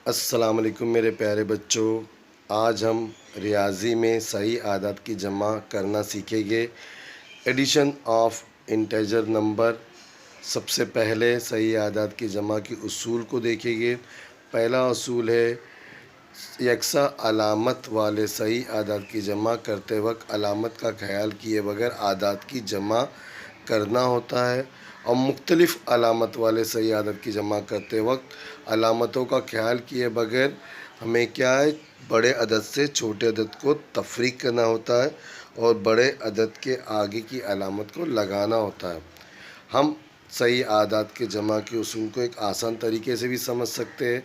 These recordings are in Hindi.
अस्सलाम वालेकुम मेरे प्यारे बच्चों। आज हम रियाजी में सही आदत की जमा करना सीखेंगे। Addition of integer number. सबसे पहले सही आदत की जमा की उसूल को देखेंगे। पहला उसूल है यकसा अलामत वाले सही आदत की जमा करते वक्त अलामत का ख्याल किए बगैर आदत की जमा करना होता है, और मुख्तलिफ़ अलामत वाले सही आदत की जमा करते वक्त अलामतों का ख्याल किए बगैर हमें क्या है, बड़े अदद से छोटे अदद को तफरीक करना होता है और बड़े अदद के आगे की अलामत को लगाना होता है। हम सही आदत के जमा के उसूल को एक आसान तरीके से भी समझ सकते हैं।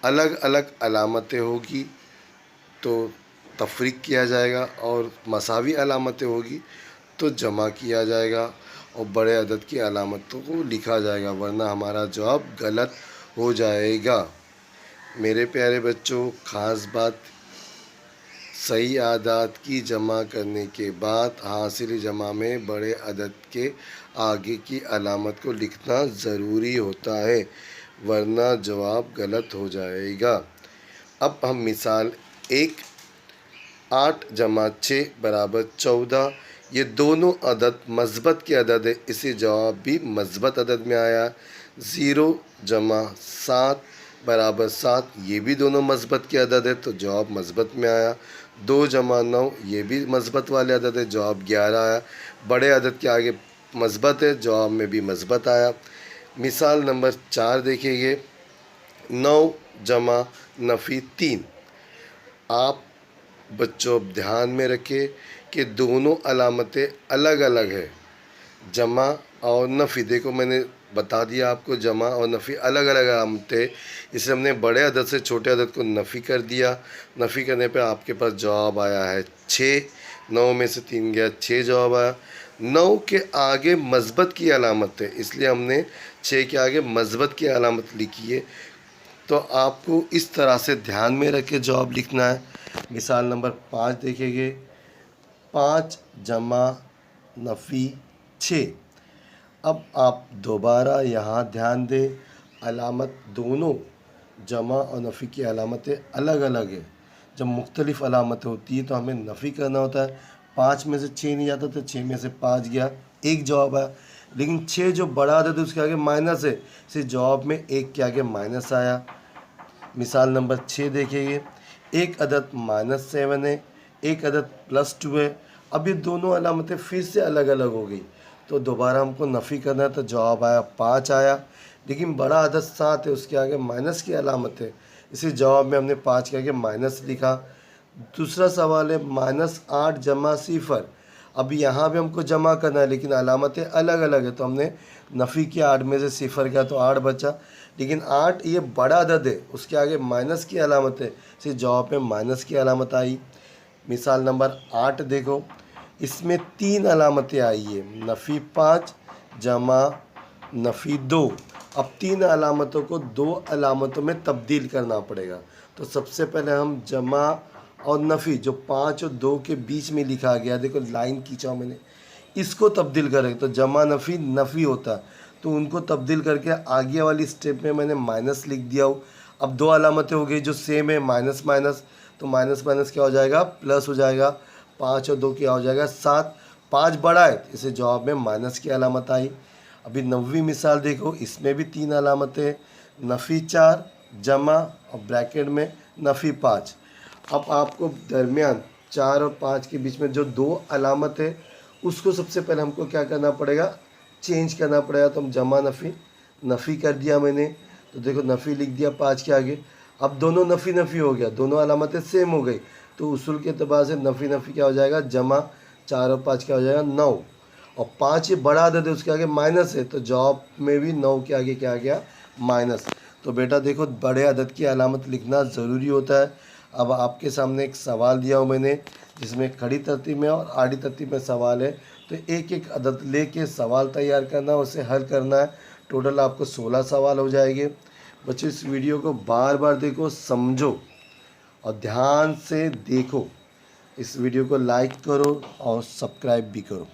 अलग अलग अलामतें होगी तो तफरीक किया जाएगा, और मसावी अलामतें होगी तो जमा किया जाएगा, और बड़े अदद की अलामतों को लिखा जाएगा, वरना हमारा जवाब गलत हो जाएगा। मेरे प्यारे बच्चों, ख़ास बात, सही आदत की जमा करने के बाद हासिल जमा में बड़े अदद के आगे की अलामत को लिखना ज़रूरी होता है, वरना जवाब गलत हो जाएगा। अब हम मिसाल 8 जमा 6 बराबर 14, ये दोनों अदद मस्बत के अदद है, इसे जवाब भी मस्बत अदद में आया। 0 जमा 7 बराबर 7, ये भी दोनों मस्बत के अदद है तो जवाब मस्बत में आया। 2 जमा 9, ये भी मस्बत वाले अदद है, जवाब 11 आया। बड़े अदद के आगे मस्बत है, जवाब में भी मस्बत आया। मिसाल नंबर 4 देखेंगे। 9 जमा नफ़ी 3। आप बच्चों ध्यान में रखें कि दोनों अलामतें अलग अलग है। जमा और नफ़ी, देखो मैंने बता दिया आपको, जमा और नफ़ी अलग अलग अलामतें, इसलिए हमने बड़े अदद से छोटे अदद को नफ़ी कर दिया। नफ़ी करने पे आपके पास जवाब आया है 6। 9 में से 3 गया, 6 जवाब आया। 9 के आगे मस्बत की अलामत है, इसलिए हमने 6 के आगे मस्बत की अलामत लिखी है। तो आपको इस तरह से ध्यान में रख के जवाब लिखना है। मिसाल नंबर 5 देखेंगे। 5 जमा नफ़ी 6। अब आप दोबारा यहाँ ध्यान दें, अलामत दोनों जमा और नफ़ी की अलामतें अलग अलग है। जब मुख्तलिफ़ अलामतें होती है तो हमें नफ़ी करना होता है। 5 में से 6 नहीं जाता तो 6 में से 5 गया, एक जवाब आया। लेकिन 6 जो बड़ा अदद है उसके आगे माइनस है, इसे जवाब में 1 के आगे माइनस आया। मिसाल नंबर 6 देखेंगे। एक अदद -7 है, एक अदद +2 है। अब ये दोनों अलामतें फिर से अलग अलग हो गई, तो दोबारा हमको नफ़ी करना है, तो जवाब आया 5 आया। लेकिन बड़ा अदद 7 है, उसके आगे माइनस की अलामत है, इसी जवाब में हमने 5 के आगे माइनस लिखा। दूसरा सवाल है -8 जमा 0। अब यहाँ भी हमको जमा करना है, लेकिन अलामतें अलग अलग है, तो हमने नफ़ी किया, 8 में से 0 गया तो 8 बचा। लेकिन 8 ये बड़ा अदद है, उसके आगे माइनस की अलामत है, इसी जवाब में माइनस की अलामत आई। मिसाल नंबर 8 देखो, इसमें 3 अलामतें आई है, नफ़ी 5 जमा नफ़ी 2। अब 3 अलामतों को 2 अलामतों में तब्दील करना पड़ेगा। तो सबसे पहले हम जमा और नफ़ी, जो 5 और 2 के बीच में लिखा गया, देखो लाइन खींचा मैंने, इसको तब्दील करें तो जमा नफ़ी नफ़ी होता है, तो उनको तब्दील करके आगे वाली स्टेप में मैंने माइनस लिख दिया हूँ। अब 2 अलामतें हो गई जो सेम है, माइनस माइनस, तो माइनस माइनस क्या हो जाएगा, प्लस हो जाएगा। 5 और 2 क्या हो जाएगा, 7। 5 बड़ा है, इसे जवाब में माइनस की अलामत आई। अभी 9वीं मिसाल देखो, इसमें भी 3 अलामतें, नफ़ी 4 जमा और ब्रैकेट में नफ़ी 5। अब आपको दरमियान 4 और 5 के बीच में जो 2 अलामत है, उसको सबसे पहले हमको क्या करना पड़ेगा, चेंज करना पड़ेगा। तो हम जमा नफ़ी नफ़ी कर दिया मैंने, तो देखो नफ़ी लिख दिया 5 के आगे। अब दोनों नफ़ी नफ़ी हो गया, दोनों अलामतें सेम हो गई, तो उसूल के अतबार से नफ़ी नफ़ी क्या हो जाएगा, जमा 4 और 5 क्या हो जाएगा, 9। और 5 ये बड़ा अदद है, उसके आगे माइनस है, तो जवाब में भी 9 के आगे क्या आ गया, माइनस। तो बेटा देखो, बड़े अदद की अलामत लिखना ज़रूरी होता है। अब आपके सामने एक सवाल दिया हूँ मैंने, जिसमें खड़ी तरतीब में और आड़ी तरतीब में सवाल है, तो एक एक अदद लेके सवाल तैयार करना है, उसे हल करना है। टोटल आपको 16 सवाल हो जाएंगे। बच्चों इस वीडियो को बार बार देखो, समझो और ध्यान से देखो। इस वीडियो को लाइक करो और सब्सक्राइब भी करो।